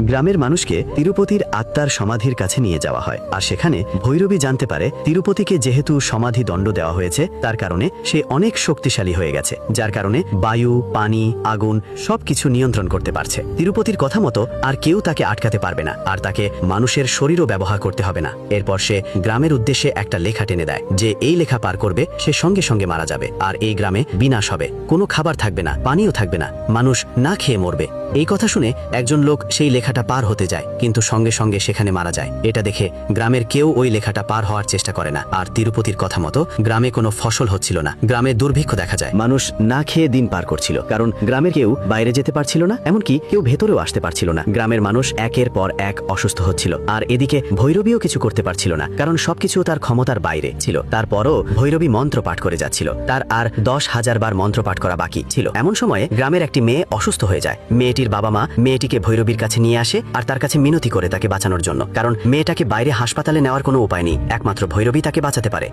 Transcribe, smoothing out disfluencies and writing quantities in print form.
গ্রামের মানুষকে তিরুপতির আত্মার সমাধির কাছে নিয়ে যাওয়া হয়, আর সেখানে ভৈরবী জানতে পারে তিরুপতিকে যেহেতু সমাধি দণ্ড দেওয়া হয়েছে তার কারণে সে অনেক শক্তিশালী হয়ে গেছে, যার কারণে বায়ু, পানি, আগুন সবকিছু নিয়ন্ত্রণ করতে পারছে। তিরুপতির কথা মতো আর কেউ তাকে আটকাতে পারবে না, আর তাকে মানুষের শরীরও ব্যবহার করতে হবে না। এরপর সে গ্রামের উদ্দেশ্যে একটা লেখা টেনে দেয় যে এই লেখা পার করবে সে সঙ্গে সঙ্গে মারা যাবে, আর এই গ্রামে বিনাশ হবে, কোনো খাবার থাকবে না, পানিও থাকবে না, মানুষ না খেয়ে মরবে। এই কথা শুনে একজন লোক সেই লেখাটা পার হতে যায়, কিন্তু সঙ্গে সঙ্গে সেখানে মারা যায়। এটা দেখে গ্রামের কেউ ওই লেখাটা পার হওয়ার চেষ্টা করে না, আর তিরুপতির কথা মতো গ্রামে কোনো ফসল হচ্ছিল না, গ্রামে দুর্ভিক্ষ দেখা যায়। মানুষ না খেয়ে দিন পার করছিল, কারণ গ্রামের কেউ বাইরে যেতে পারছিল না, এমনকি কেউ ভেতরেও আসতে পারছিল না। গ্রামের মানুষ একের পর এক অসুস্থ হচ্ছিল, আর এদিকে ভৈরবীও কিছু করতে পারছিল না, কারণ সবকিছু তার ক্ষমতার বাইরে ছিল। তারপরও ভৈরবী মন্ত্র পাঠ করে যাচ্ছিল, তার আর 10,000 বার মন্ত্র পাঠ করা বাকি ছিল। এমন সময়ে গ্রামের একটি মেয়ে অসুস্থ হয়ে যায়। মেয়েটির বাবা মা মেয়েটিকে ভৈরবীর কাছে নিয়ে আসে আর তার কাছে মিনতি করে তাকে বাঁচানোর জন্য, কারণ মেয়েটাকে বাইরে হাসপাতালে নেওয়ার কোনো উপায় নেই, একমাত্র ভৈরবী তাকে বাঁচাতে পারে।